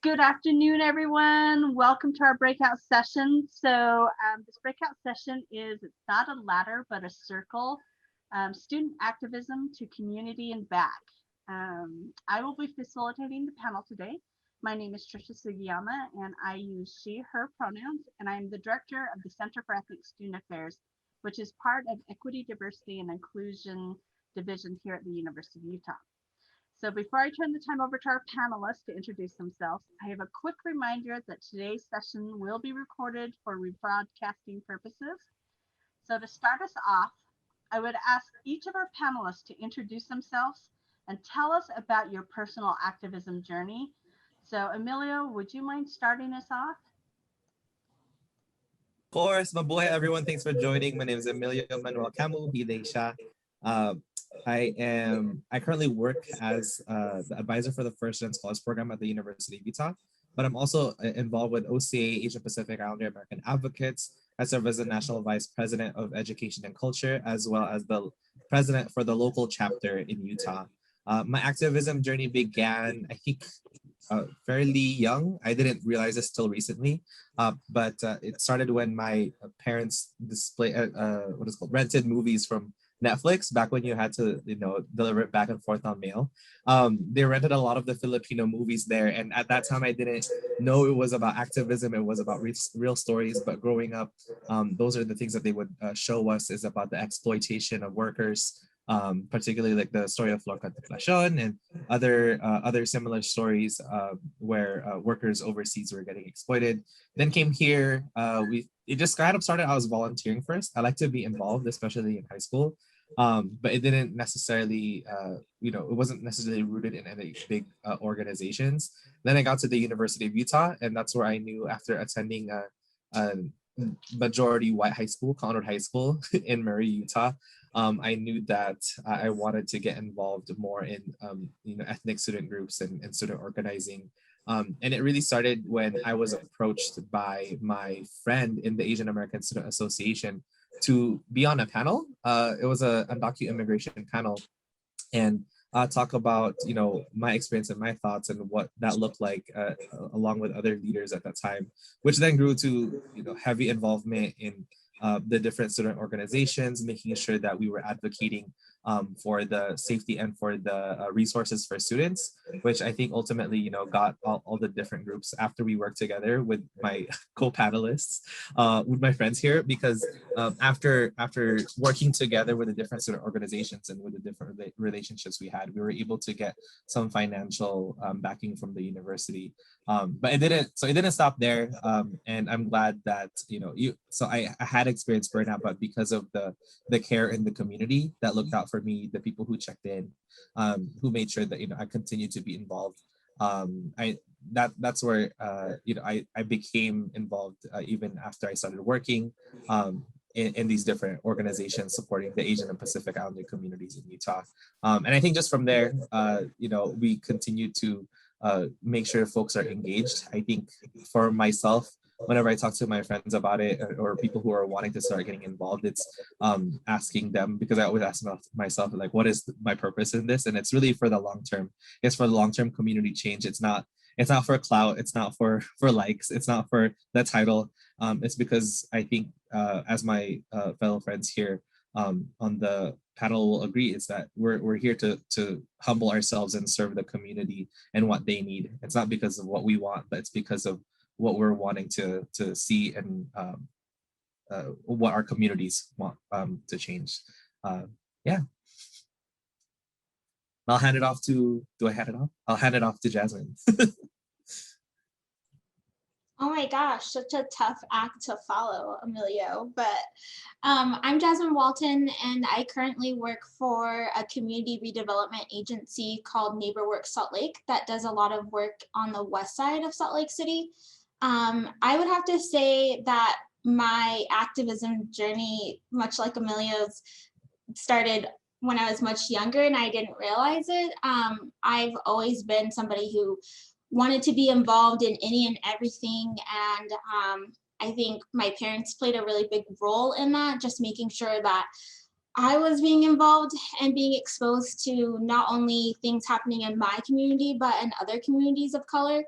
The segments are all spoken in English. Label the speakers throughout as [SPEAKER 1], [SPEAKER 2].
[SPEAKER 1] Good afternoon, everyone. Welcome to our breakout session. So this breakout session is, it's not a ladder, but a circle. Student activism to community and back. I will be facilitating the panel today. My name is Tricia Sugiyama, and I use she, her pronouns, and I'm the director of the Center for Ethnic Student Affairs, which is part of Equity, Diversity, and Inclusion Division here at the University of Utah. So before I turn the time over to our panelists to introduce themselves, I have a quick reminder that today's session will be recorded for rebroadcasting purposes. So to start us off, I would ask each of our panelists to introduce themselves and tell us about your personal activism journey. So Emilio, would you mind starting us off?
[SPEAKER 2] Of course, mabuhay everyone. Thanks for joining. My name is Emilio Manuel Camu, siya. I currently work as the advisor for the First Gen Scholars Program at the University of Utah, but I'm also involved with OCA, Asia Pacific Islander American Advocates. I serve as the National Vice President of Education and Culture, as well as the President for the local chapter in Utah. My activism journey began, I think, fairly young. I didn't realize this till recently, but it started when my parents rented movies from Netflix back when you had to, deliver it back and forth on mail. They rented a lot of the Filipino movies there. And at that time, I didn't know it was about activism. It was about real stories. But growing up, those are the things that they would show us, is about the exploitation of workers, particularly like the story of Flor Contemplacion and other similar stories where workers overseas were getting exploited. Then came here. It just kind of started. I was volunteering first. I like to be involved, especially in high school. But it didn't necessarily, it wasn't necessarily rooted in any big organizations. Then I got to the University of Utah, and that's where I knew, after attending a majority white high school, Conrad High School in Murray, Utah. I knew that I wanted to get involved more in, ethnic student groups and student organizing. And it really started when I was approached by my friend in the Asian American Student Association to be on a panel. It was a undocumented immigration panel, and talk about, my experience and my thoughts and what that looked like, along with other leaders at that time, which then grew to, heavy involvement in the different student organizations, making sure that we were advocating for the safety and for the resources for students, which I think ultimately, got all the different groups, after we worked together with my co-panelists, with my friends here, because after working together with the different student organizations and with the different relationships we had, we were able to get some financial backing from the university. But it didn't stop there. And I'm glad that, I had experienced burnout, but because of the care in the community that looked out for me, the people who checked in, who made sure that, I continued to be involved. That's where, I became involved, even after I started working in these different organizations supporting the Asian and Pacific Islander communities in Utah. And I think just from there, we continue to make sure folks are engaged. I think for myself, whenever I talk to my friends about it, or people who are wanting to start getting involved, it's asking them, because I always ask myself, like, what is my purpose in this? And it's really for the long term. It's for the long term community change. It's not for clout. It's not for likes. It's not for the title. It's because I think, as my fellow friends here on the panel will agree, is that we're here to humble ourselves and serve the community and what they need. It's not because of what we want, but it's because of what we're wanting to see, and what our communities want to change. Yeah. I'll hand it off to, do I hand it off? I'll hand it off to Jasmine.
[SPEAKER 3] Oh my gosh, such a tough act to follow, Emilio. But I'm Jasmine Walton, and I currently work for a community redevelopment agency called NeighborWorks Salt Lake that does a lot of work on the west side of Salt Lake City. I would have to say that my activism journey, much like Emilio's, started when I was much younger and I didn't realize it. I've always been somebody who wanted to be involved in any and everything. And I think my parents played a really big role in that, just making sure that I was being involved and being exposed to not only things happening in my community, but in other communities of color.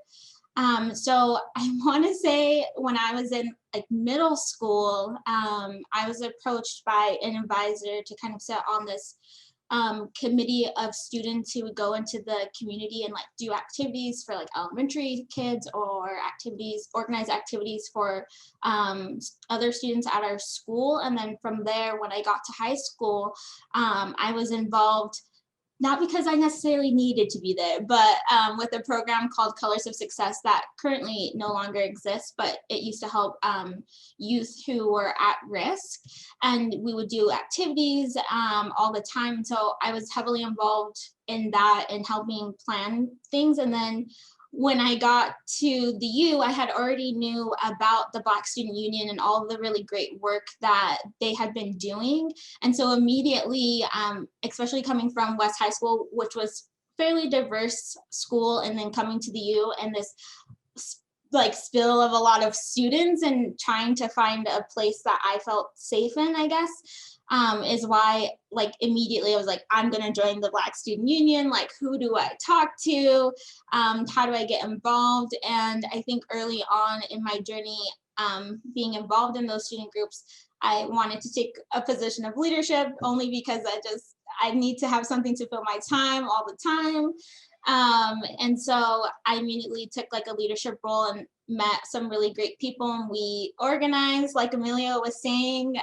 [SPEAKER 3] So I want to say when I was in like middle school, I was approached by an advisor to kind of sit on this committee of students who would go into the community and like do activities for like elementary kids, or organize activities for other students at our school. And then from there, when I got to high school, I was involved, not because I necessarily needed to be there, but with a program called Colors of Success that currently no longer exists, but it used to help youth who were at risk. And we would do activities all the time. So I was heavily involved in that and helping plan things. And then when I got to the U, I had already knew about the Black Student Union and all of the really great work that they had been doing. And so immediately, especially coming from West High School, which was fairly diverse school, and then coming to the U and this like spill of a lot of students and trying to find a place that I felt safe in, I guess, is why like immediately I was like, I'm gonna join the Black Student Union. Like, who do I talk to? How do I get involved? And I think early on in my journey, being involved in those student groups, I wanted to take a position of leadership only because I need to have something to fill my time all the time. And so I immediately took like a leadership role and met some really great people, and we organized, like Emilio was saying,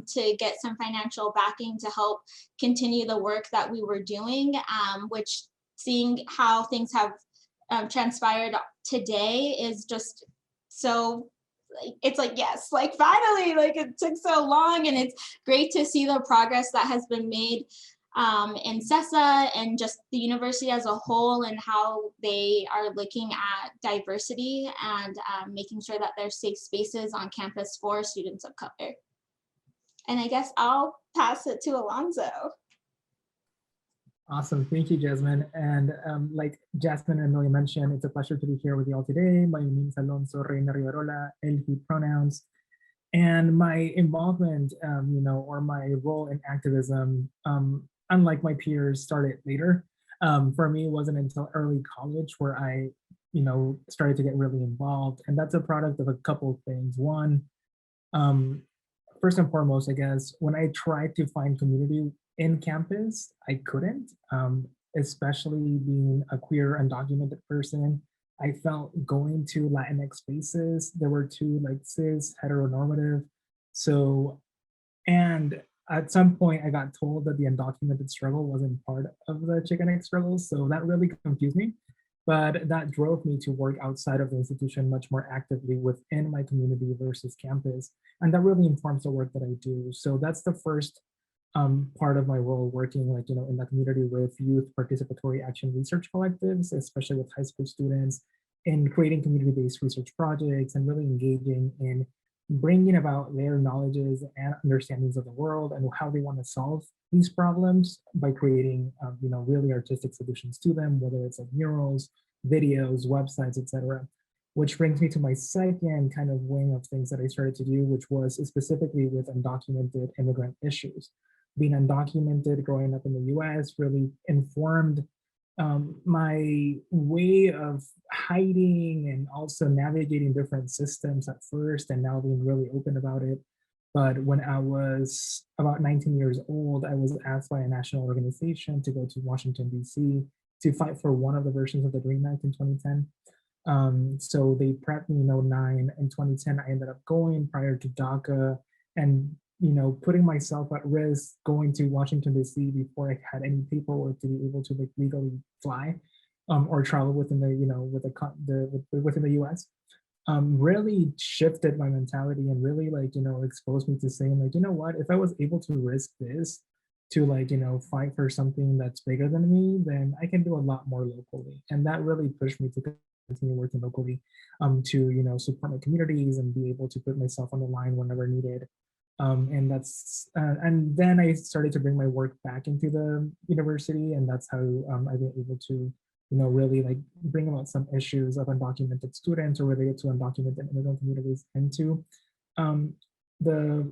[SPEAKER 3] to get some financial backing to help continue the work that we were doing, which, seeing how things have transpired today is just so, it's like, yes, like finally, like it took so long, and it's great to see the progress that has been made in CESA and just the university as a whole, and how they are looking at diversity and making sure that there's safe spaces on campus for students of color. And I guess I'll pass it to Alonso.
[SPEAKER 4] Awesome, thank you, Jasmine. And like Jasmine and Emilio mentioned, it's a pleasure to be here with you all today. My name is Alonso, Reyna, Rivarola, él, he pronouns. And my involvement, or my role in activism, unlike my peers, started later. For me, it wasn't until early college where I, started to get really involved. And that's a product of a couple of things. One, first and foremost, I guess, when I tried to find community in campus, I couldn't, especially being a queer undocumented person. I felt going to Latinx spaces, there were two like cis, heteronormative. So, and at some point I got told that the undocumented struggle wasn't part of the Chicanx struggle. So that really confused me, but that drove me to work outside of the institution much more actively within my community versus campus. And that really informs the work that I do. So that's the first part of my role, working in the community with youth participatory action research collectives, especially with high school students, in creating community-based research projects and really engaging in bringing about their knowledges and understandings of the world and how they want to solve these problems by creating really artistic solutions to them, whether it's like murals, videos, websites, etc. Which brings me to my second kind of wing of things that I started to do, which was specifically with undocumented immigrant issues. Being undocumented, growing up in the US really informed my way of hiding and also navigating different systems at first, and now being really open about it. But when I was about 19 years old, I was asked by a national organization to go to Washington, DC to fight for one of the versions of the Green Act in 2010. So they prepped me in 2009. In 2010, I ended up going prior to DACA and putting myself at risk going to Washington, D.C. before I had any paperwork to be able to like legally fly or travel within the within the U.S. Really shifted my mentality and really exposed me to saying what, if I was able to risk this to fight for something that's bigger than me, then I can do a lot more locally. And that really pushed me to continue working locally, to support my communities and be able to put myself on the line whenever needed. And that's and then I started to bring my work back into the university, and that's how I've been able to really bring about some issues of undocumented students or related to undocumented immigrant communities into the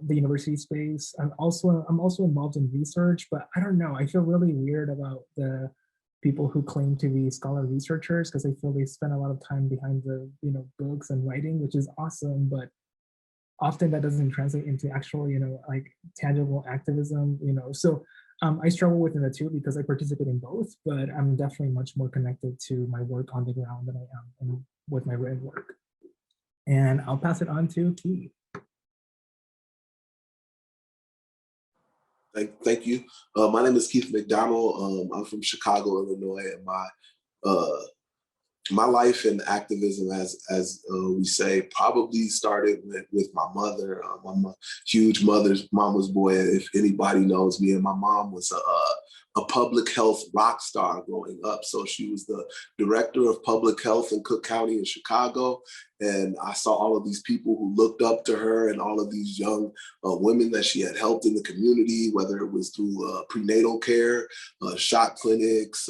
[SPEAKER 4] university space. I'm also involved in research, but I don't know, I feel really weird about the people who claim to be scholar researchers, because I feel they spend a lot of time behind the books and writing, which is awesome, but often that doesn't translate into actual like tangible activism. So I struggle within the two because I participate in both, but I'm definitely much more connected to my work on the ground than I am with my written work. And I'll pass it on to Keith.
[SPEAKER 5] Thank you. My name is Keith McDonald. I'm from Chicago, Illinois, and my life in activism, as we say, probably started with my mother. I'm a huge mama's boy. If anybody knows me, and my mom was a public health rock star growing up. So she was the director of public health in Cook County in Chicago. And I saw all of these people who looked up to her and all of these young women that she had helped in the community, whether it was through prenatal care, shot clinics,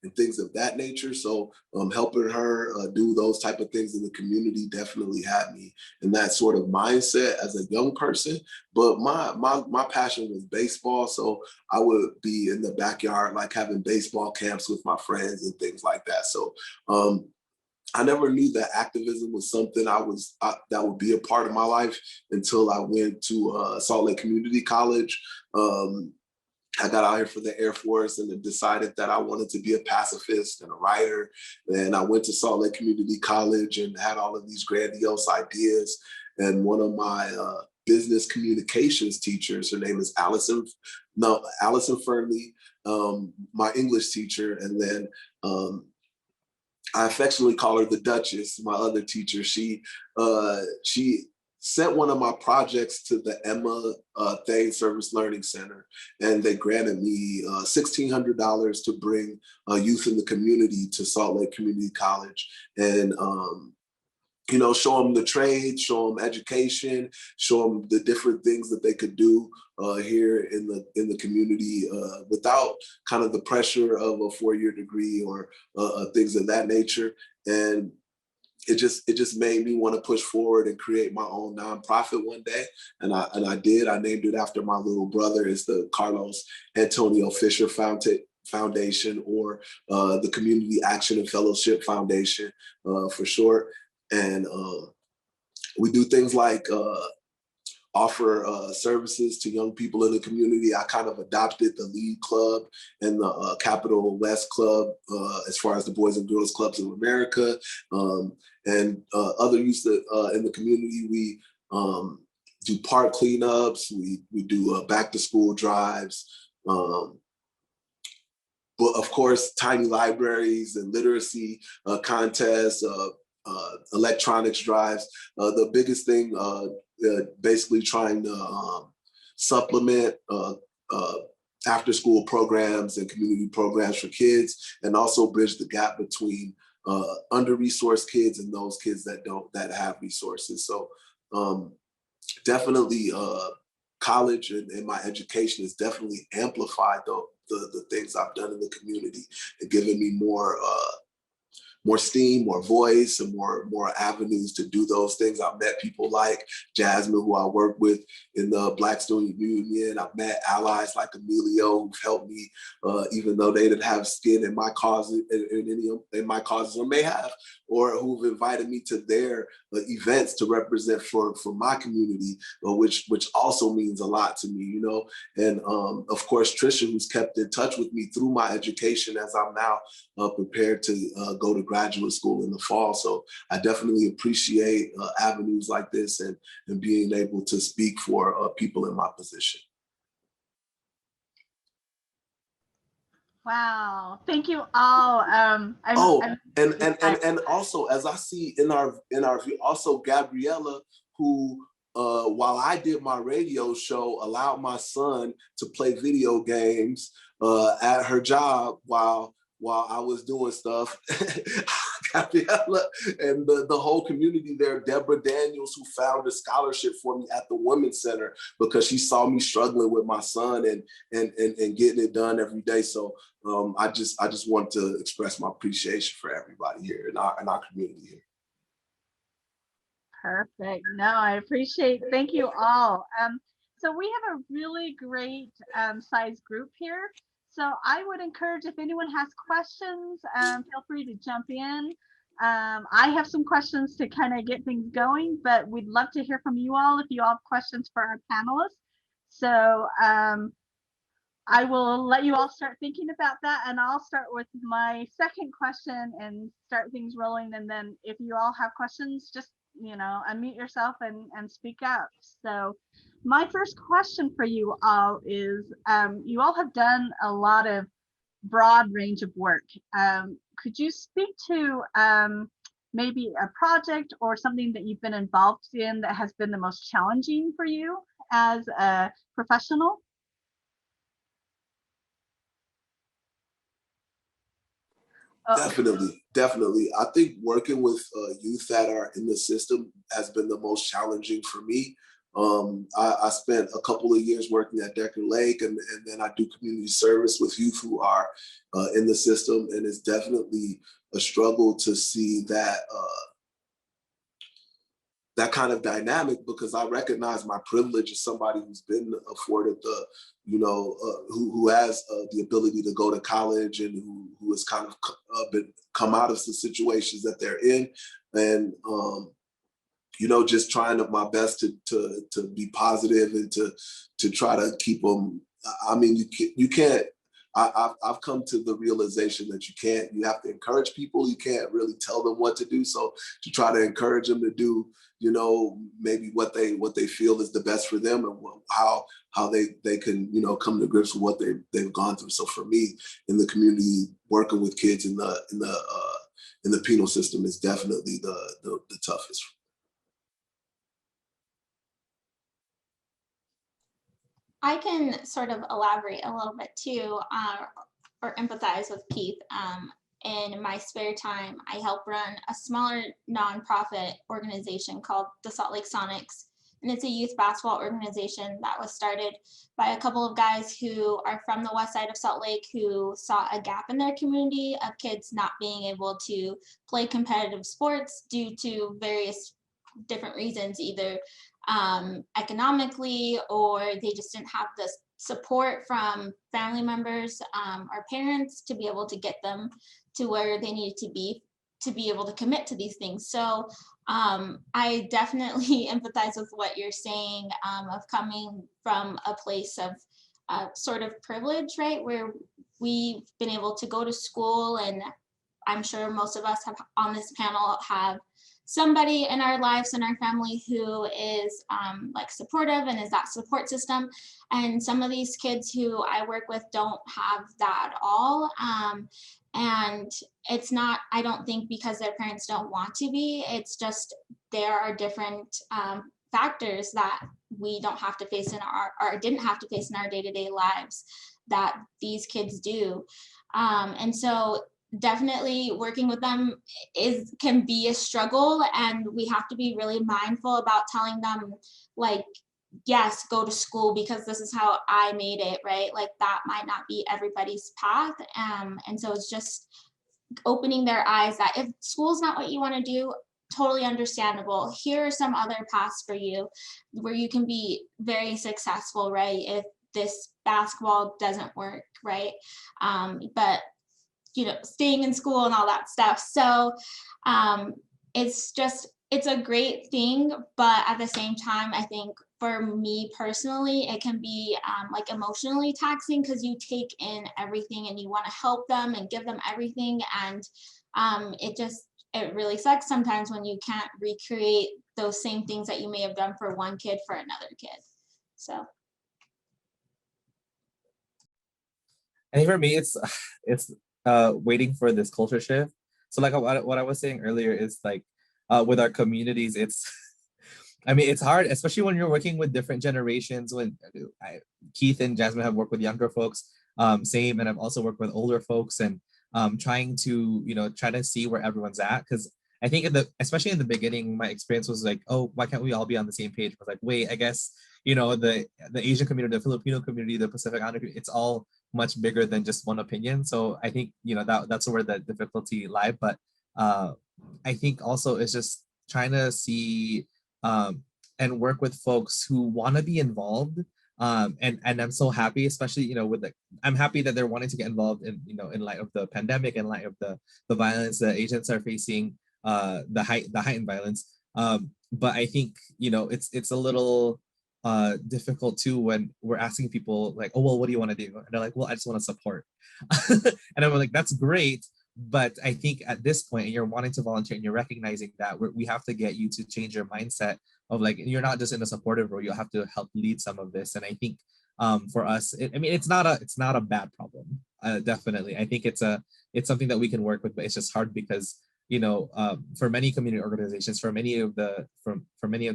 [SPEAKER 5] and things of that nature. So helping her do those type of things in the community definitely had me in that sort of mindset as a young person. But my passion was baseball. So I would be in the backyard, like having baseball camps with my friends and things like that. So I never knew that activism was something that would be a part of my life until I went to Salt Lake Community College. I got out here for the Air Force and decided that I wanted to be a pacifist and a writer. And I went to Salt Lake Community College and had all of these grandiose ideas. And one of my business communications teachers, her name is Allison Fernley, my English teacher. And then I affectionately call her the Duchess, my other teacher. She sent one of my projects to the Emma Thane Service Learning Center, and they granted me $1,600 to bring youth in the community to Salt Lake Community College. And show them the trade, show them education, show them the different things that they could do here in the community without kind of the pressure of a four-year degree or things of that nature. And it just made me want to push forward and create my own nonprofit one day. And I did. I named it after my little brother. It's the Carlos Antonio Fisher Foundation, or the Community Action and Fellowship Foundation for short. And we do things like offer services to young people in the community. I kind of adopted the Lead Club and the Capital West Club as far as the Boys and Girls Clubs of America, and other youth in the community. We do park cleanups. We do back to school drives. But of course, tiny libraries and literacy contests, electronics drives. The biggest thing, basically trying to supplement after school programs and community programs for kids, and also bridge the gap between under-resourced kids and those kids that have resources. So definitely college and my education has definitely amplified the things I've done in the community and given me more steam, more voice, and more avenues to do those things. I've met people like Jasmine, who I work with in the Black Student Union. I've met allies like Emilio, who've helped me, even though they didn't have skin in my cause, in my causes, or may have, or who've invited me to their events to represent for my community, which also means a lot to me, And of course, Tricia, who's kept in touch with me through my education as I'm now prepared to go to graduate school in the fall. So I definitely appreciate avenues like this and being able to speak for people in my position.
[SPEAKER 1] Wow, thank you all.
[SPEAKER 5] And also, as I see in our view, also Gabriella, who while I did my radio show, allowed my son to play video games at her job while I was doing stuff. Gabriella and the whole community there, Deborah Daniels, who found a scholarship for me at the Women's Center because she saw me struggling with my son and getting it done every day. So I just want to express my appreciation for everybody here in our community here.
[SPEAKER 1] Perfect. No, I appreciate. Thank you all. So we have a really great size group here. So I would encourage, if anyone has questions, feel free to jump in. I have some questions to kind of get things going, but we'd love to hear from you all if you all have questions for our panelists. So I will let you all start thinking about that, and I'll start with my second question and start things rolling. And then if you all have questions, just, you know, unmute yourself and speak up. So my first question for you all is, you all have done a lot of broad range of work. Could you speak to maybe a project or something that you've been involved in that has been the most challenging for you as a professional?
[SPEAKER 5] Definitely. I think working with youth that are in the system has been the most challenging for me. I spent a couple of years working at Decker Lake, and then I do community service with youth who are in the system, and it's definitely a struggle to see that that kind of dynamic, because I recognize my privilege as somebody who's been afforded the, you know, who has the ability to go to college, and who has kind of come out of the situations that they're in, and you know, just trying my best to be positive and to try to keep them. I mean, you can't. I've come to the realization that you have to encourage people. You can't really tell them what to do. So to try to encourage them to do, you know, maybe what they feel is the best for them, and how they can, you know, come to grips with what they've gone through. So for me, in the community, working with kids in the penal system is definitely the toughest.
[SPEAKER 3] I can sort of elaborate a little bit too, or empathize with Keith. In my spare time, I help run a smaller nonprofit organization called the Salt Lake Sonics. And it's a youth basketball organization that was started by a couple of guys who are from the west side of Salt Lake, who saw a gap in their community of kids not being able to play competitive sports due to various different reasons, either economically, or they just didn't have the support from family members or parents to be able to get them to where they needed to be able to commit to these things. So I definitely empathize with what you're saying, of coming from a place of sort of privilege, right, where we've been able to go to school, and I'm sure most of us have on this panel have somebody in our lives and our family who is like supportive and is that support system. And some of these kids who I work with don't have that at all. And it's not, I don't think because their parents don't want to be, it's just there are different factors that we don't have to face in or didn't have to face in our day-to-day lives that these kids do. And so definitely working with them can be a struggle, and we have to be really mindful about telling them, like, yes, go to school because this is how I made it, right? Like that might not be everybody's path. And so it's just opening their eyes that if school's not what you want to do, totally understandable. Here are some other paths for you where you can be very successful, right? If this basketball doesn't work, right? But you know, staying in school and all that stuff. So it's a great thing, but at the same time, I think for me personally, it can be like emotionally taxing, because you take in everything and you want to help them and give them everything. And it really sucks sometimes when you can't recreate those same things that you may have done for one kid for another kid. So.
[SPEAKER 2] I think for me, it's waiting for this culture shift. So like what I was saying earlier is like with our communities, I mean, it's hard, especially when you're working with different generations. When Keith and Jasmine have worked with younger folks, same, and I've also worked with older folks, and trying to, you know, try to see where everyone's at. Because I think especially in the beginning, my experience was like, oh, why can't we all be on the same page? I was like, wait, I guess, you know, the Asian community, the Filipino community, the Pacific Islander community, it's all much bigger than just one opinion. So I think, you know, that's where the difficulty lies. But I think also it's just trying to see and work with folks who want to be involved, And I'm so happy, especially, you know, with the, I'm happy that they're wanting to get involved in, you know, in light of the pandemic, in light of the violence that agents are facing, the heightened violence. But I think, you know, it's a little difficult too when we're asking people like, oh, well, what do you want to do? And they're like, well, I just want to support. And I'm like, that's great. But I think at this point, and you're wanting to volunteer and you're recognizing that we have to get you to change your mindset of like, you're not just in a supportive role, you have to help lead some of this. And I think for us, I mean, it's not a bad problem. Definitely. I think it's something that we can work with, but it's just hard because, you know, for many community organizations, for many of the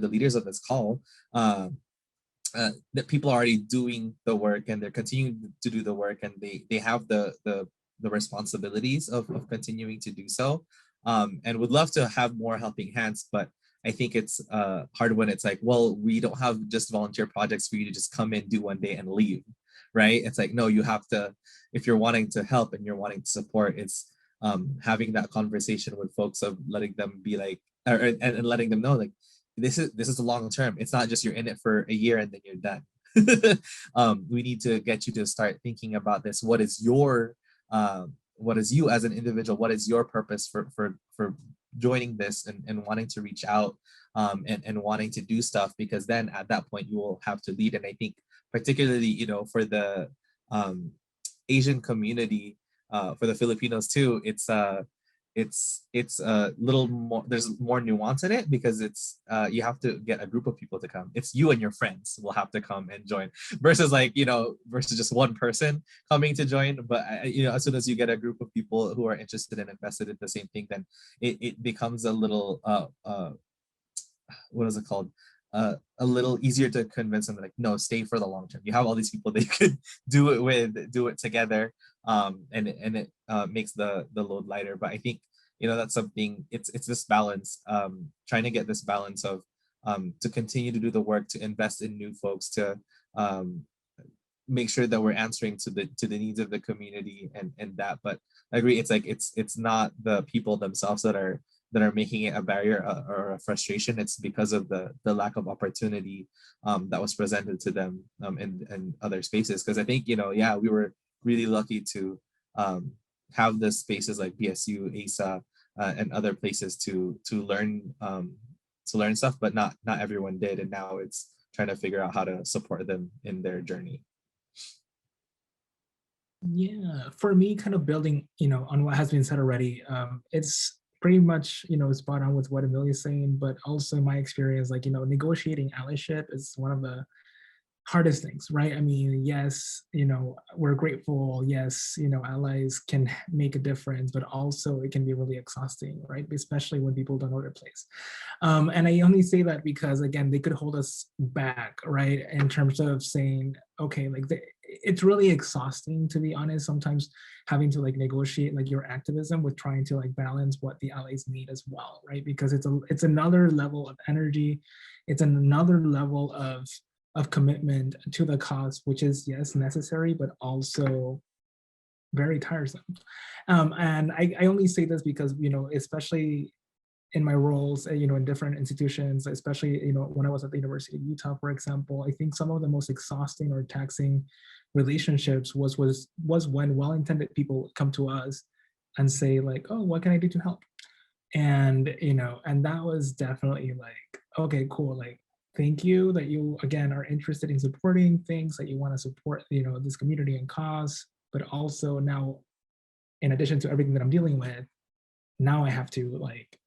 [SPEAKER 2] leaders of this call, that people are already doing the work and they're continuing to do the work, and they have the responsibilities of continuing to do so, and would love to have more helping hands. But I think it's hard when it's like, well, we don't have just volunteer projects for you to just come in, do one day and leave, right? It's like, no, you have to, if you're wanting to help and you're wanting to support, it's having that conversation with folks of letting them be like, and letting them know like, this is the long term. It's not just you're in it for a year and then you're done. We need to get you to start thinking about this. What is you as an individual? What is your purpose for joining this and wanting to reach out, and wanting to do stuff? Because then at that point you will have to lead. And I think particularly, you know, for the Asian community, for the Filipinos too, it's a little more, there's more nuance in it, because it's you have to get a group of people to come. It's you and your friends will have to come and join, versus like, you know, versus just one person coming to join. But you know, as soon as you get a group of people who are interested and invested in the same thing, then it becomes a little what is it called, a little easier to convince them, like, no, stay for the long term. You have all these people that you could do it with, do it together, and it makes the load lighter. But I think, you know, that's something, it's this balance, trying to get this balance of to continue to do the work, to invest in new folks, to make sure that we're answering to the needs of the community, and that. But I agree, it's like it's not the people themselves that are making it a barrier or a frustration. It's because of the lack of opportunity that was presented to them in other spaces. Because I think, you know, yeah, we were really lucky to have the spaces like BSU, ASA, and other places to learn stuff, but not everyone did. And now it's trying to figure out how to support them in their journey.
[SPEAKER 4] Yeah, for me, kind of building, you know, on what has been said already, it's pretty much, you know, spot on with what Emilio is saying, but also my experience, like, you know, negotiating allyship is one of the hardest things, right? I mean, yes, you know, we're grateful. Yes, you know, allies can make a difference, but also it can be really exhausting, right? Especially when people don't know their place. And I only say that because, again, they could hold us back, right? In terms of saying, okay, like it's really exhausting, to be honest, sometimes having to like negotiate like your activism with trying to like balance what the allies need as well, right? Because it's another level of energy. It's another level of commitment to the cause, which is, yes, necessary, but also very tiresome. And I only say this because, you know, especially in my roles, you know, in different institutions, especially, you know, when I was at the University of Utah, for example, I think some of the most exhausting or taxing relationships was when well-intended people come to us and say like, oh, what can I do to help? And, you know, and that was definitely like, okay, cool. Like, thank you that you, again, are interested in supporting things, that you want to support, you know, this community and cause, but also now, in addition to everything that I'm dealing with, now I have to like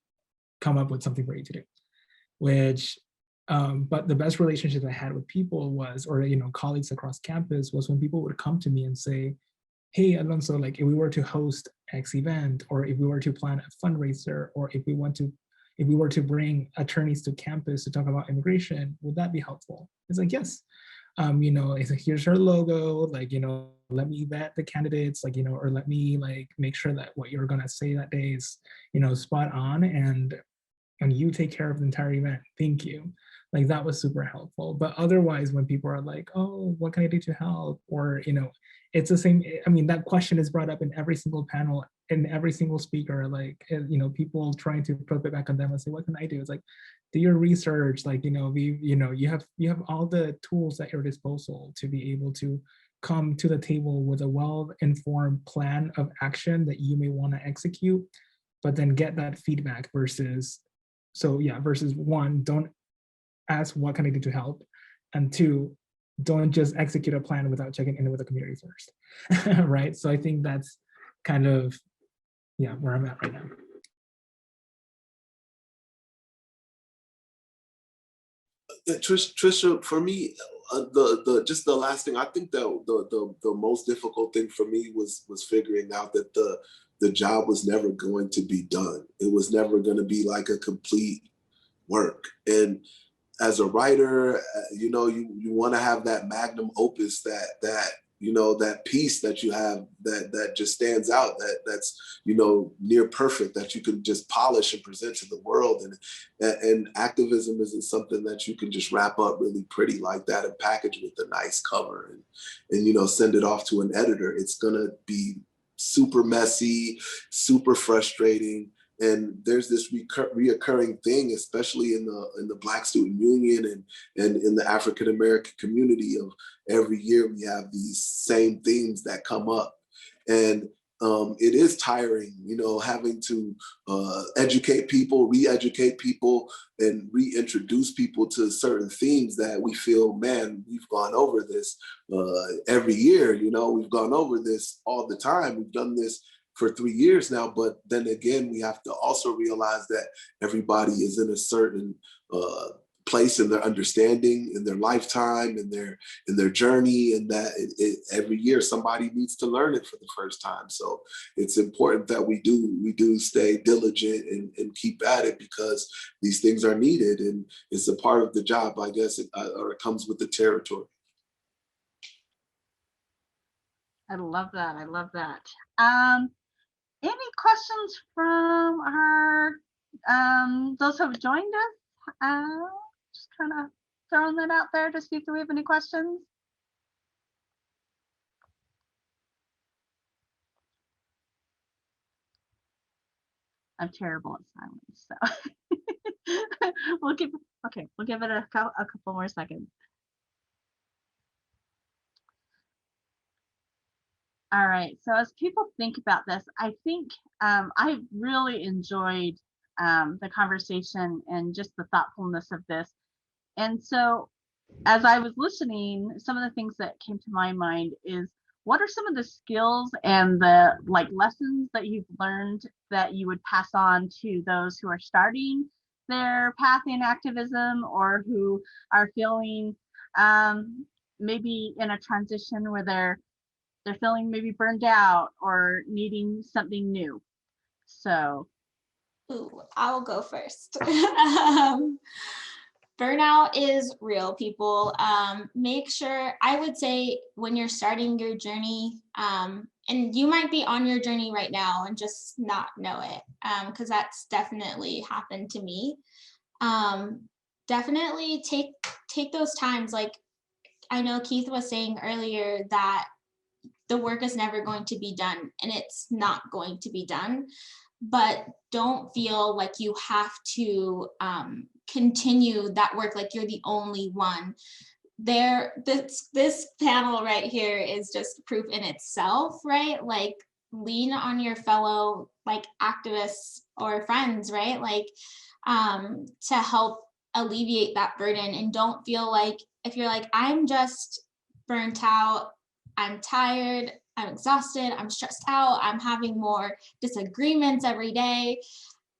[SPEAKER 4] come up with something for you to do, which, but the best relationship I had with people was, or, you know, colleagues across campus, was when people would come to me and say, hey, Alonso, like if we were to host X event, or if we were to plan a fundraiser, or if we were to bring attorneys to campus to talk about immigration, would that be helpful? It's like, yes. You know, it's like, here's our logo, like, you know, let me vet the candidates, like, you know, or let me like make sure that what you're gonna say that day is, you know, spot on, and you take care of the entire event. Thank you. Like, that was super helpful. But otherwise, when people are like, oh, what can I do to help? Or, you know, it's the same. I mean, that question is brought up in every single panel in every single speaker, like, people trying to put it back on them and say, what can I do? It's like, do your research, like, you have all the tools at your disposal to be able to come to the table with a well-informed plan of action that you may want to execute, but then get that feedback versus one, don't ask what can I do to help, and two, don't just execute a plan without checking in with the community first, right? So I think that's kind of, where I'm at right now.
[SPEAKER 5] Tricia, for me, just the last thing, I think that the most difficult thing for me was figuring out that the job was never going to be done. It was never going to be like a complete work. And as a writer, you want to have that magnum opus, that piece that you have that just stands out, that's near perfect, that you can just polish and present to the world. And activism isn't something that you can just wrap up really pretty like that and package with a nice cover and send it off to an editor. It's gonna be super messy, super frustrating. And there's this reoccurring thing, especially in the Black Student Union and in the African American community, of every year we have these same themes that come up. And it is tiring, having to educate people, re-educate people, and reintroduce people to certain themes that we feel, man, we've gone over this every year, we've gone over this all the time. We've done this for 3 years now, but then again, we have to also realize that everybody is in a certain place in their understanding, in their lifetime, in their journey, and that every year somebody needs to learn it for the first time. So it's important that we do stay diligent and keep at it, because these things are needed, and it's a part of the job, I guess, or it comes with the territory.
[SPEAKER 1] I love that. I love that. Any questions from our those who have joined us? Just kind of throwing that out there to see if we have any questions. I'm terrible at silence, so we'll give it a couple more seconds. All right, so as people think about this, I think I really enjoyed the conversation and just the thoughtfulness of this. And so as I was listening, some of the things that came to my mind is, what are some of the skills and the lessons that you've learned that you would pass on to those who are starting their path in activism, or who are feeling maybe in a transition where they're feeling maybe burned out or needing something new? So
[SPEAKER 3] I'll go first. Burnout is real, people. Make sure, I would say, when you're starting your journey, and you might be on your journey right now and just not know it, because that's definitely happened to me. Definitely take those times. Like I know Keith was saying earlier that the work is never going to be done, and it's not going to be done, but don't feel like you have to continue that work like you're the only one. This panel right here is just proof in itself, right? Like, lean on your fellow activists or friends, right? To help alleviate that burden, and don't feel like, if you're like, I'm just burnt out, I'm tired, I'm exhausted, I'm stressed out, I'm having more disagreements every day,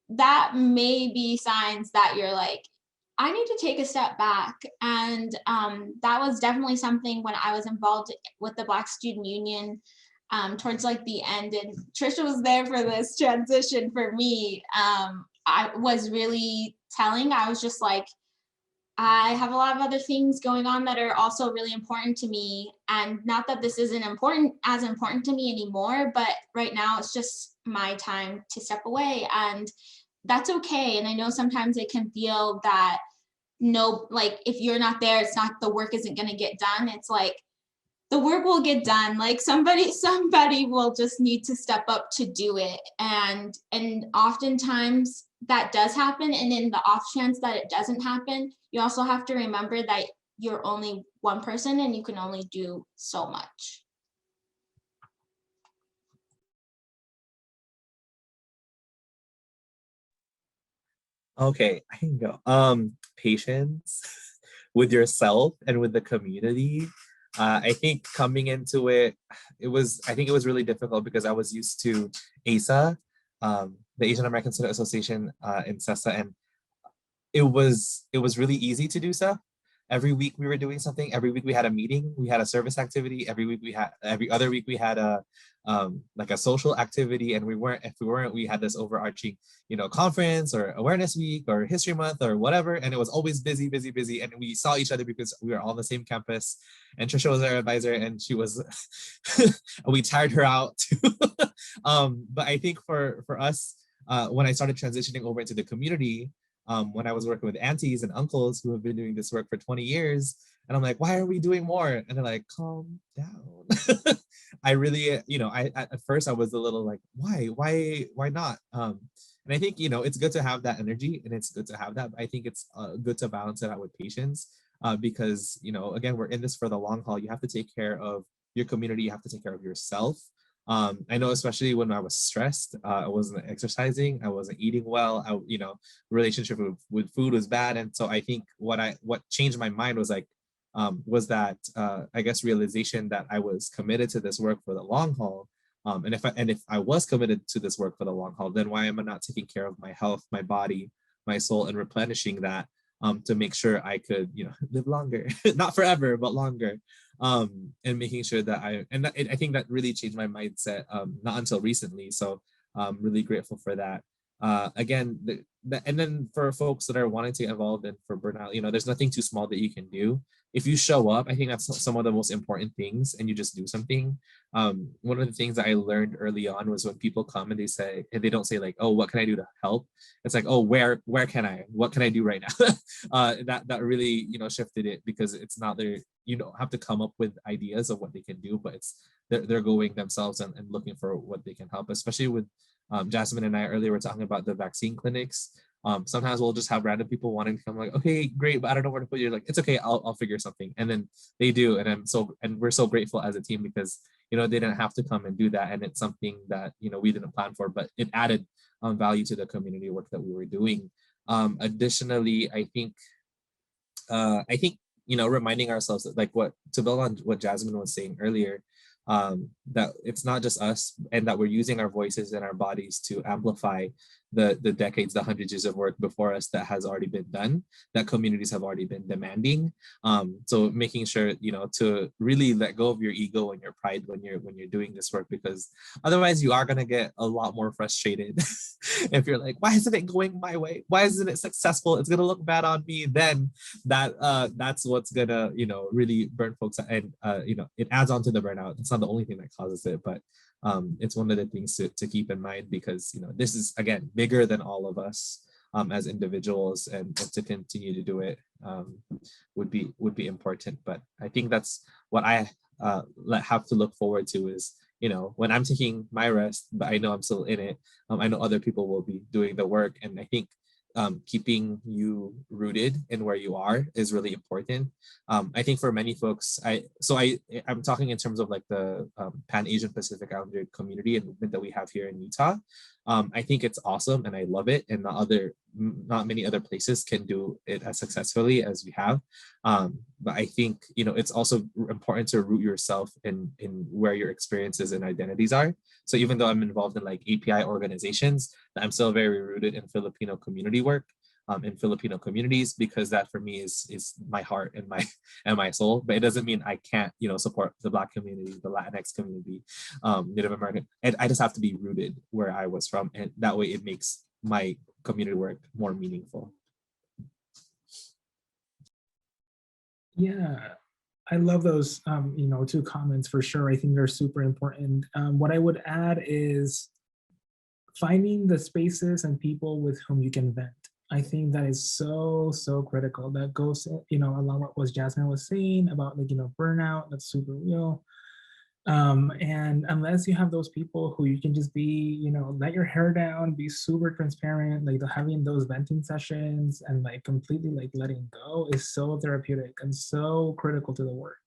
[SPEAKER 3] that may be signs that you're like, I need to take a step back. And that was definitely something when I was involved with the Black Student Union towards the end, and Tricia was there for this transition for me. I was really telling, I was just like, I have a lot of other things going on that are also really important to me. And not that this isn't as important to me anymore, but right now it's just my time to step away, and that's okay. And I know sometimes it can feel that, if you're not there, it's not, the work isn't going to get done. It's like, the work will get done. Like somebody will just need to step up to do it. And oftentimes that does happen. And in the off chance that it doesn't happen, you also have to remember that you're only one person and you can only do so much.
[SPEAKER 2] Okay, I can go. Patience with yourself and with the community. I think coming into it, I think it was really difficult because I was used to ASA, the Asian American Student Association in CESA, and it was really easy to do so. Every week we were doing something. Every week we had a meeting. We had a service activity. Every other week we had a like a social activity. And if we weren't, we had this overarching, conference or awareness week or history month or whatever. And it was always busy, busy, busy. And we saw each other because we were all on the same campus. And Tricia was our advisor, and she was, we tired her out too. But I think for us, when I started transitioning over into the community, when I was working with aunties and uncles who have been doing this work for 20 years. And I'm like, why are we doing more? And they're like, calm down. I really, at first I was a little like, why not? And I think, it's good to have that energy and it's good to have that. But I think it's good to balance it out with patience because, again, we're in this for the long haul. You have to take care of your community. You have to take care of yourself. I know, especially when I was stressed, I wasn't exercising, I wasn't eating well, relationship with food was bad. And so I think what changed my mind was that I guess realization that I was committed to this work for the long haul. And if I was committed to this work for the long haul, then why am I not taking care of my health, my body, my soul, and replenishing that to make sure I could, live longer, not forever, but longer. And making sure that I think that really changed my mindset, not until recently. So I'm really grateful for that. Again, and then for folks that are wanting to get involved in for burnout, there's nothing too small that you can do. If you show up, I think that's some of the most important things, and you just do something. One of the things that I learned early on was when people come and they don't say like, oh, what can I do to help? It's like, oh, what can I do right now? That really, shifted it, because it's not there. You don't have to come up with ideas of what they can do, but they're going themselves and looking for what they can help, especially with Jasmine and I earlier were talking about the vaccine clinics. Sometimes we'll just have random people wanting to come, like, okay, great, but I don't know where to put you. Like, it's okay, I'll figure something. And then they do. And we're so grateful as a team because, they didn't have to come and do that. And it's something that, we didn't plan for, but it added value to the community work that we were doing. Additionally, I think, reminding ourselves that, to build on what Jasmine was saying earlier, that it's not just us, and that we're using our voices and our bodies to amplify the decades, the hundreds of years of work before us that has already been done, that communities have already been demanding. So making sure, to really let go of your ego and your pride when you're doing this work, because otherwise you are going to get a lot more frustrated. If you're like, why isn't it going my way? Why isn't it successful? It's going to look bad on me. Then that's what's going to, really burn folks out. And, it adds on to the burnout. It's not the only thing that causes it, but it's one of the things to keep in mind, because this is, again, bigger than all of us as individuals, and to continue to do it would be important. But I think that's what I have to look forward to is, when I'm taking my rest, but I know I'm still in it, I know other people will be doing the work. And I think keeping you rooted in where you are is really important. I think for many folks, I'm talking in terms of like the Pan-Asian Pacific Islander community and movement that we have here in Utah. I think it's awesome and I love it, and not many other places can do it as successfully as we have. But I think, it's also important to root yourself in where your experiences and identities are. So even though I'm involved in like API organizations, I'm still very rooted in Filipino community work, in Filipino communities, because that for me is my heart and my soul. But it doesn't mean I can't, support the Black community, the Latinx community, Native American. And I just have to be rooted where I was from, and that way it makes my community work more meaningful.
[SPEAKER 4] Yeah, I love those, two comments for sure. I think they're super important. What I would add is finding the spaces and people with whom you can vent. I think that is so, so critical. That goes, along what Jasmine was saying about burnout, that's super real. And unless you have those people who you can just be, let your hair down, be super transparent, like having those venting sessions and like completely like letting go is so therapeutic and so critical to the work.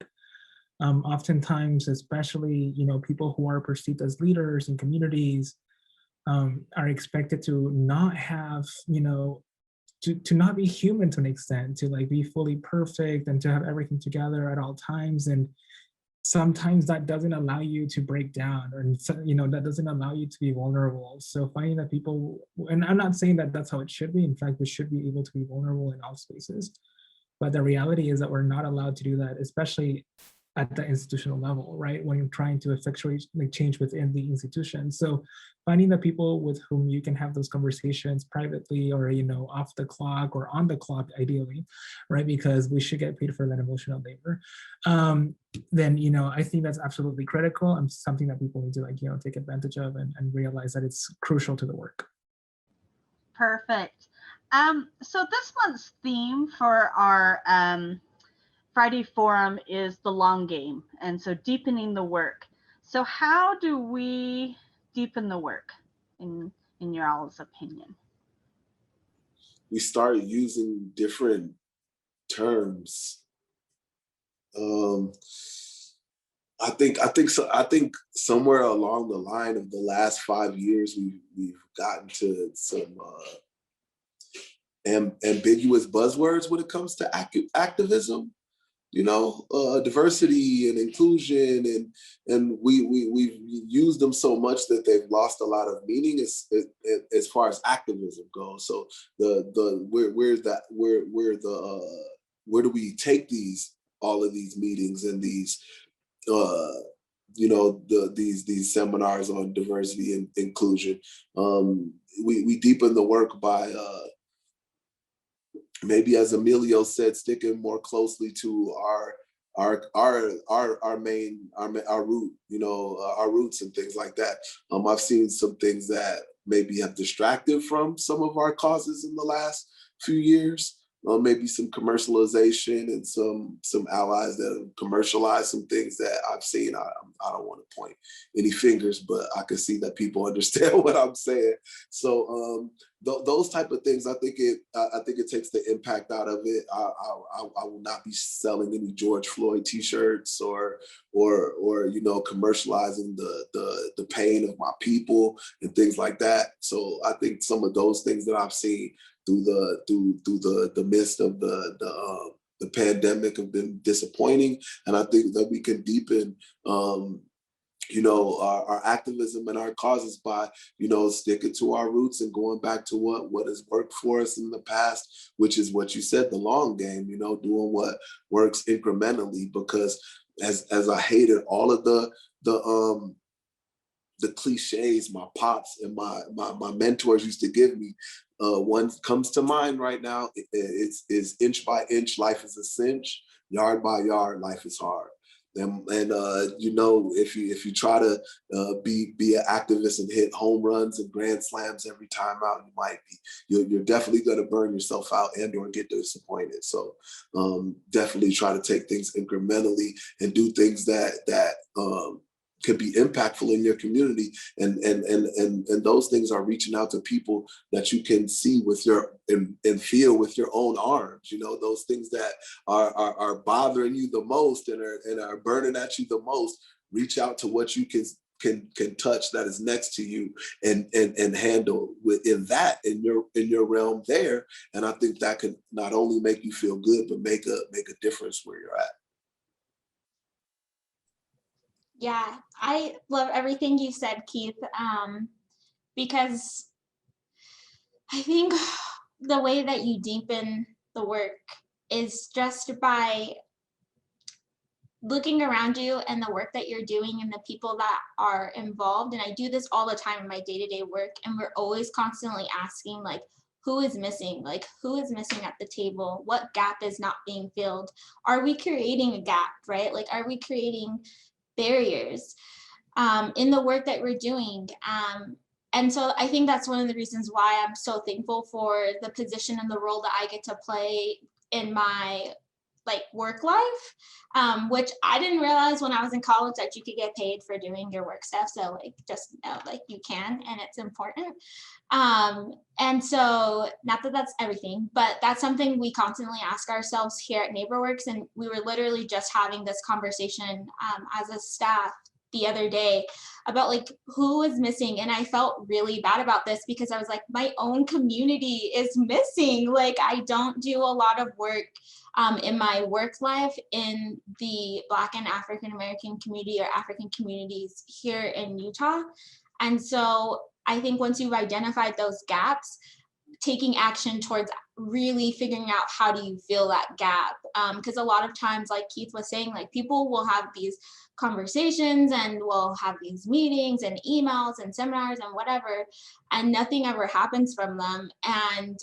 [SPEAKER 4] Oftentimes, especially, people who are perceived as leaders in communities are expected to not have, to not be human to an extent, to like be fully perfect and to have everything together at all times. And sometimes that doesn't allow you to break down, or that doesn't allow you to be vulnerable. So finding that people, and I'm not saying that that's how it should be, in fact we should be able to be vulnerable in all spaces, but the reality is that we're not allowed to do that, especially at the institutional level, right? When you're trying to effectuate like change within the institution. So finding the people with whom you can have those conversations privately, or off the clock or on the clock ideally, right? Because we should get paid for that emotional labor. Then I think that's absolutely critical and something that people need to like take advantage of and realize that it's crucial to the work.
[SPEAKER 1] Perfect. So this month's theme for our Friday forum is the long game, and so deepening the work. So how do we deepen the work in your all's opinion?
[SPEAKER 5] We started using different terms. I think somewhere along the line of the last 5 years, we've gotten to some ambiguous buzzwords when it comes to activism. Diversity and inclusion, and we've used them so much that they've lost a lot of meaning as far as activism goes. So where do we take all of these meetings and these these seminars on diversity and inclusion? We deepen the work by maybe, as Emilio said, sticking more closely to our root, our roots and things like that. I've seen some things that maybe have distracted from some of our causes in the last few years. Maybe some commercialization and some allies that have commercialized some things that I've seen. I don't want to point any fingers, but I can see that people understand what I'm saying. So those type of things, I think it takes the impact out of it. I will not be selling any George Floyd T-shirts or commercializing the pain of my people and things like that. So I think some of those things that I've seen through the midst of the pandemic have been disappointing, and I think that we can deepen our activism and our causes by sticking to our roots and going back to what has worked for us in the past, which is what you said, the long game. Doing what works incrementally, because as I hated all of the cliches my pops and my mentors used to give me, one comes to mind right now. It's inch by inch, life is a cinch. Yard by yard, life is hard. And if you try to be an activist and hit home runs and grand slams every time out, you're definitely going to burn yourself out and or get disappointed. So definitely try to take things incrementally and do things that could be impactful in your community, and those things are reaching out to people that you can see with and feel with your own arms. Those things that are bothering you the most and are burning at you the most. Reach out to what you can touch that is next to you and handle within that in your realm there. And I think that can not only make you feel good, but make a difference where you're at.
[SPEAKER 3] Yeah, I love everything you said, Keith, because I think the way that you deepen the work is just by looking around you and the work that you're doing and the people that are involved. And I do this all the time in my day-to-day work, and we're always constantly asking, like, who is missing? Like, who is missing at the table? What gap is not being filled? Are we creating a gap, right? Like, are we creating barriers in the work that we're doing? And so I think that's one of the reasons why I'm so thankful for the position and the role that I get to play in my like work life, which I didn't realize when I was in college that you could get paid for doing your work stuff. So like, just know like you can, and it's important. And so not that that's everything, but that's something we constantly ask ourselves here at NeighborWorks. And we were literally just having this conversation as a staff the other day about like who is missing. And I felt really bad about this because I was like, my own community is missing. Like I don't do a lot of work in my work life in the Black and African American community or African communities here in Utah. And so I think once you've identified those gaps, taking action towards really figuring out how do you fill that gap, because a lot of times, like Keith was saying, like people will have these conversations and we'll have these meetings and emails and seminars and whatever, and nothing ever happens from them. And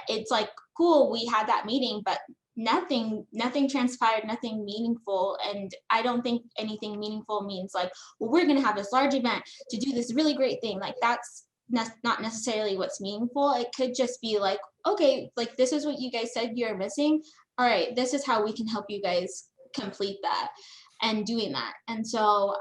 [SPEAKER 3] it's like, cool, we had that meeting, but nothing transpired, nothing meaningful. And I don't think anything meaningful means like, well, we're going to have this large event to do this really great thing. Like that's not necessarily what's meaningful. It could just be like, okay, like this is what you guys said you're missing. All right, this is how we can help you guys complete that and doing that. And so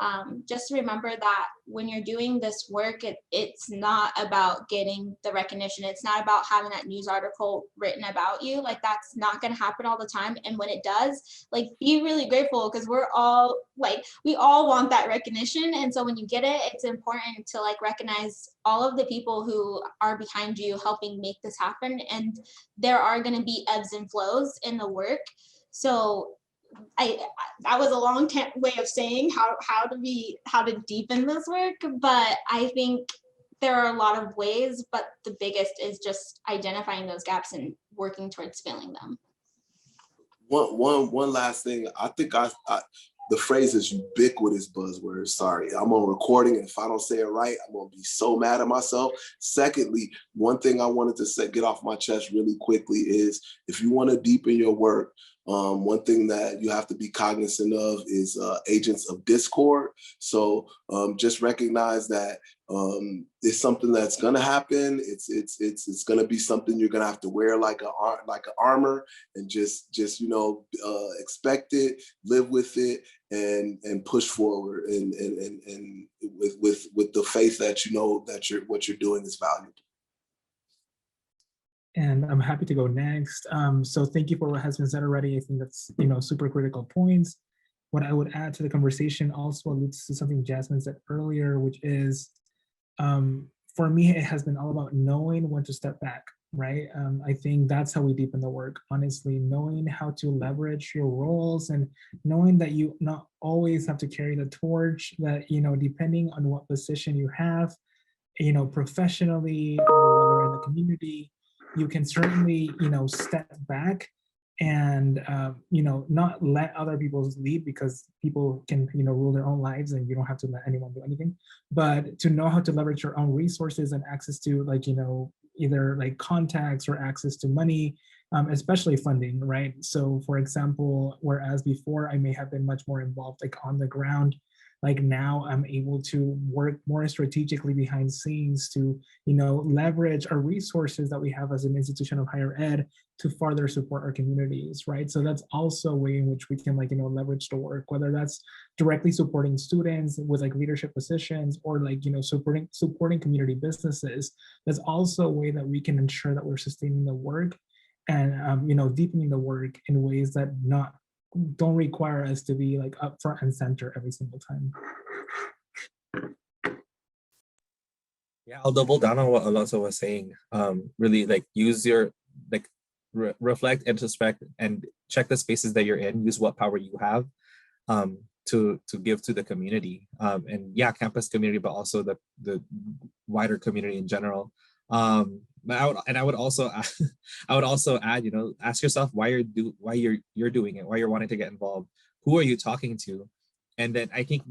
[SPEAKER 3] just remember that when you're doing this work, it's not about getting the recognition. It's not about having that news article written about you. Like that's not going to happen all the time. And when it does, like be really grateful, because we're all like, we all want that recognition. And so when you get it, it's important to like recognize all of the people who are behind you helping make this happen. And there are going to be ebbs and flows in the work. So that was a long way of saying how to deepen this work, but I think there are a lot of ways, but the biggest is just identifying those gaps and working towards filling them.
[SPEAKER 5] One last thing. I think the phrase is ubiquitous buzzword. Sorry, I'm on recording, and if I don't say it right, I'm gonna be so mad at myself. Secondly, one thing I wanted to get off my chest really quickly is if you want to deepen your work, one thing that you have to be cognizant of is agents of discord. So just recognize that it's something that's going to happen. It's going to be something you're going to have to wear like an armor, and just expect it, live with it, and push forward, and with the faith that you know that what you're doing is valuable.
[SPEAKER 4] And I'm happy to go next. So thank you for what has been said already. I think that's super critical points. What I would add to the conversation also alludes to something Jasmine said earlier, which is for me, it has been all about knowing when to step back, right? I think that's how we deepen the work, honestly, knowing how to leverage your roles and knowing that you not always have to carry the torch, that, depending on what position you have, professionally or whether in the community, you can certainly, step back and, not let other people lead, because people can, rule their own lives and you don't have to let anyone do anything, but to know how to leverage your own resources and access to either like contacts or access to money, especially funding, right? So for example, whereas before I may have been much more involved like on the ground, like now I'm able to work more strategically behind scenes to, leverage our resources that we have as an institution of higher ed to further support our communities, right? So that's also a way in which we can leverage the work, whether that's directly supporting students with like leadership positions or supporting community businesses. That's also a way that we can ensure that we're sustaining the work and, deepening the work in ways that don't require us to be like up front and center every single time.
[SPEAKER 2] Yeah, I'll double down on what Alonso was saying. Really use your reflect, introspect, and check the spaces that you're in. Use what power you have to give to the community, and yeah, campus community, but also the wider community in general. But I would also add, ask yourself why you're doing it, why you're wanting to get involved, who are you talking to, and then I think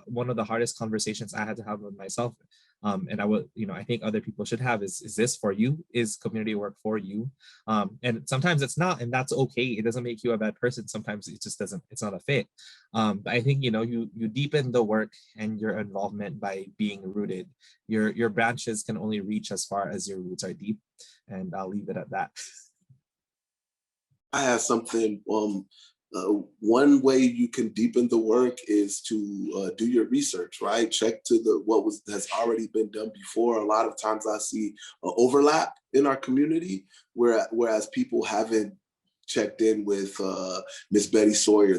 [SPEAKER 2] one of the hardest conversations I had to have with myself And I would, I think other people should have is this for you? Is community work for you? And sometimes it's not, and that's okay. It doesn't make you a bad person. Sometimes it just doesn't, it's not a fit. But I think, you deepen the work and your involvement by being rooted. Your branches can only reach as far as your roots are deep. And I'll leave it at that.
[SPEAKER 5] I have something. One way you can deepen the work is to do your research, right? Check to what has already been done before. A lot of times I see overlap in our community, whereas people haven't checked in with Miss Betty Sawyer.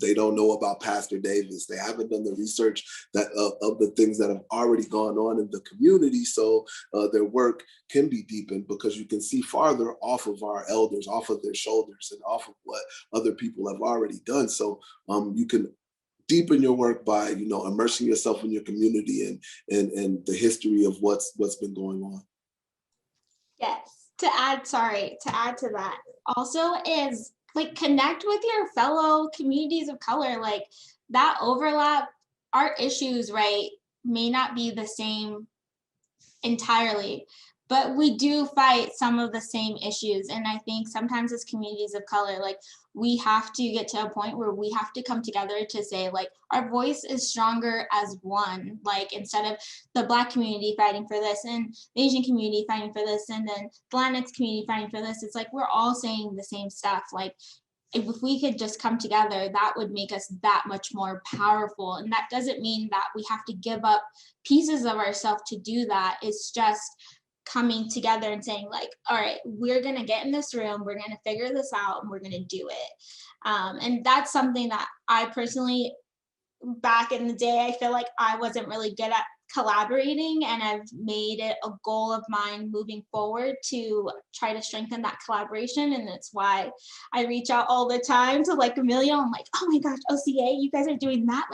[SPEAKER 5] They don't know about Pastor Davis. They haven't done the research of the things that have already gone on in the community. So their work can be deepened because you can see farther off of our elders, off of their shoulders, and off of what other people have already done. So you can deepen your work by, immersing yourself in your community and the history of what's been going on.
[SPEAKER 3] Yes, to add to that also is connect with your fellow communities of color. That overlap, our issues, right, may not be the same entirely, but we do fight some of the same issues. And I think sometimes as communities of color, we have to get to a point where we have to come together to say, our voice is stronger as one. Instead of the Black community fighting for this and the Asian community fighting for this and then the Latinx community fighting for this, it's we're all saying the same stuff. If we could just come together, that would make us that much more powerful. And that doesn't mean that we have to give up pieces of ourselves to do that. It's just coming together and saying all right, we're gonna get in this room, we're gonna figure this out, and we're gonna do it. And that's something that I personally, back in the day, I feel like I wasn't really good at collaborating, and I've made it a goal of mine moving forward to try to strengthen that collaboration. And that's why I reach out all the time to Emilio. I'm oh my gosh, OCA, you guys are doing that.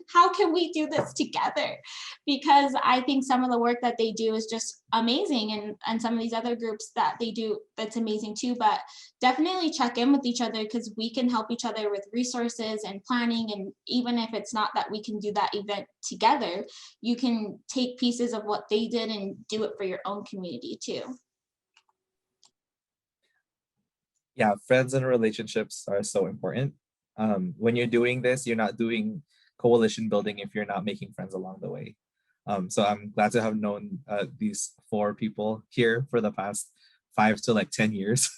[SPEAKER 3] How can we do this together? Because I think some of the work that they do is just amazing, and some of these other groups that they do, that's amazing too. But definitely check in with each other, because we can help each other with resources and planning. And even if it's not that we can do that event together, you can take pieces of what they did and do it for your own community too.
[SPEAKER 2] Yeah, friends and relationships are so important. When you're doing this, you're not doing coalition building if you're not making friends along the way. So I'm glad to have known these 4 people here for the past 5 to 10 years.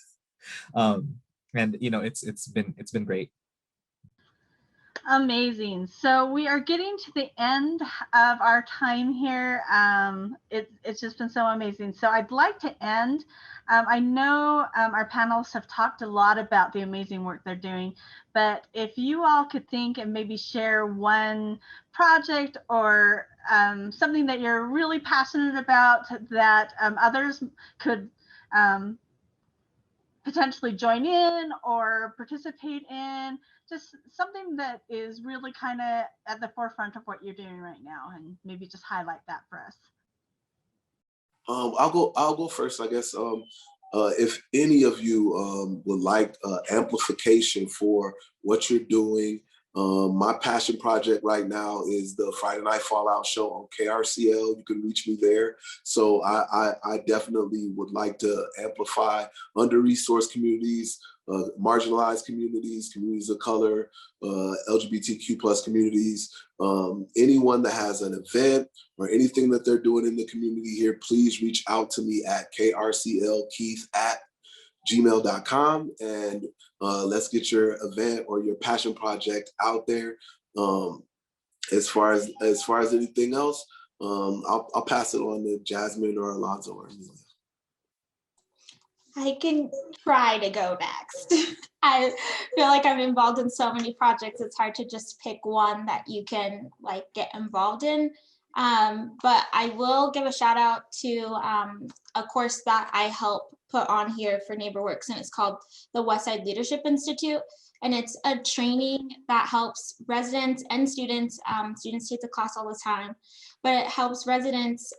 [SPEAKER 2] And it's been great.
[SPEAKER 1] Amazing. So we are getting to the end of our time here. It's just been so amazing. So I'd like to end. I know our panelists have talked a lot about the amazing work they're doing, but if you all could think and maybe share one project or something that you're really passionate about that others could potentially join in or participate in, just something that is really kind of at the forefront of what you're doing right now, and maybe just highlight that for us.
[SPEAKER 5] I'll go first, I guess. If any of you would like amplification for what you're doing, my passion project right now is the Friday Night Fallout show on KRCL. You can reach me there. So I definitely would like to amplify under-resourced communities, marginalized communities, communities of color, LGBTQ plus communities. Anyone that has an event or anything that they're doing in the community here, please reach out to me at krclkeith@gmail.com, and let's get your event or your passion project out there. As far as anything else, I'll pass it on to Jasmine or Alonso or Emilio.
[SPEAKER 3] I can try to go next. I feel like I'm involved in so many projects, it's hard to just pick one that you can get involved in. But I will give a shout out to a course that I help put on here for NeighborWorks, and it's called the Westside Leadership Institute. And it's a training that helps residents and students, students take the class all the time, but it helps residents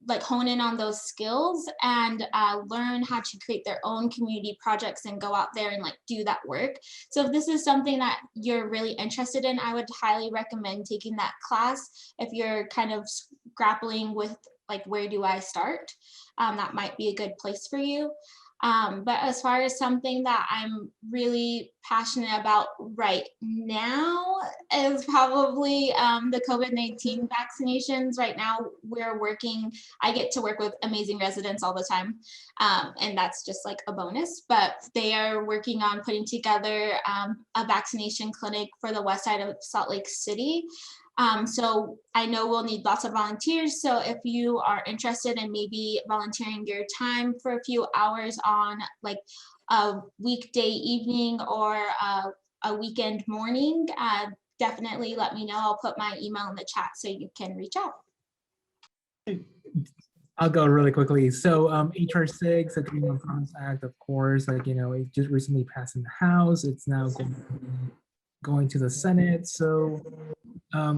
[SPEAKER 3] like hone in on those skills and learn how to create their own community projects and go out there and like do that work. So if this is something that you're really interested in, I would highly recommend taking that class. If you're kind of grappling with like, where do I start? That might be a good place for you. But as far as something that I'm really passionate about right now is probably the COVID-19 vaccinations. Right now, I get to work with amazing residents all the time. And that's just like a bonus, but they are working on putting together a vaccination clinic for the west side of Salt Lake City. So I know we'll need lots of volunteers. So if you are interested in maybe volunteering your time for a few hours on like a weekday evening or a weekend morning, definitely let me know. I'll put my email in the chat so you can reach out.
[SPEAKER 4] I'll go really quickly. So HR 6, the Dream on Promise Act, of course, like, you know, it just recently passed in the House. It's now going to the Senate. So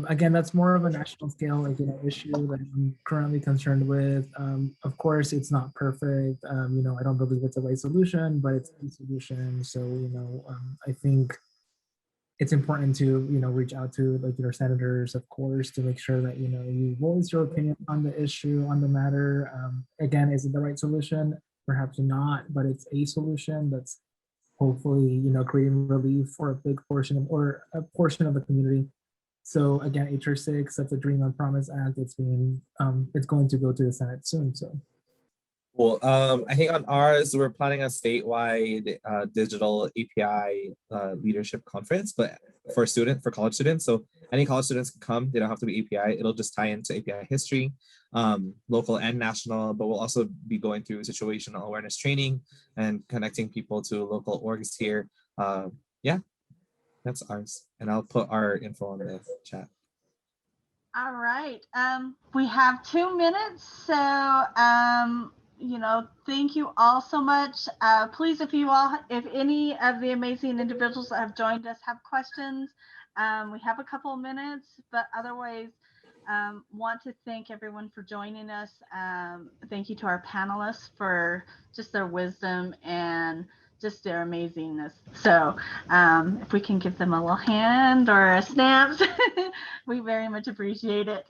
[SPEAKER 4] again, that's more of a national scale, like, you know, issue that I'm currently concerned with. Of course, it's not perfect. You know, I don't believe it's the right solution, but it's a solution. So, you know, I think it's important to, you know, reach out to like your senators, of course, to make sure that, you know, you voice your opinion on the issue, on the matter. Again, is it the right solution? Perhaps not, but it's a solution that's hopefully, you know, creating relief for a big portion of, or a portion of the community. So again, HR 6, that's a Dream on Promise Act. It's being, it's going to go to the Senate soon. So.
[SPEAKER 2] Cool. I think on ours, we're planning a statewide digital API leadership conference, but for college students. So any college students can come. They don't have to be API. It'll just tie into API history, local and national, but we'll also be going through situational awareness training and connecting people to local orgs here. Yeah, that's ours. And I'll put our info on the chat.
[SPEAKER 1] All right. We have 2 minutes. So, you know, thank you all so much. Please, if any of the amazing individuals that have joined us have questions, we have a couple of minutes, but otherwise, want to thank everyone for joining us. Thank you to our panelists for just their wisdom and just their amazingness. So if we can give them a little hand or a snaps, we very much appreciate it.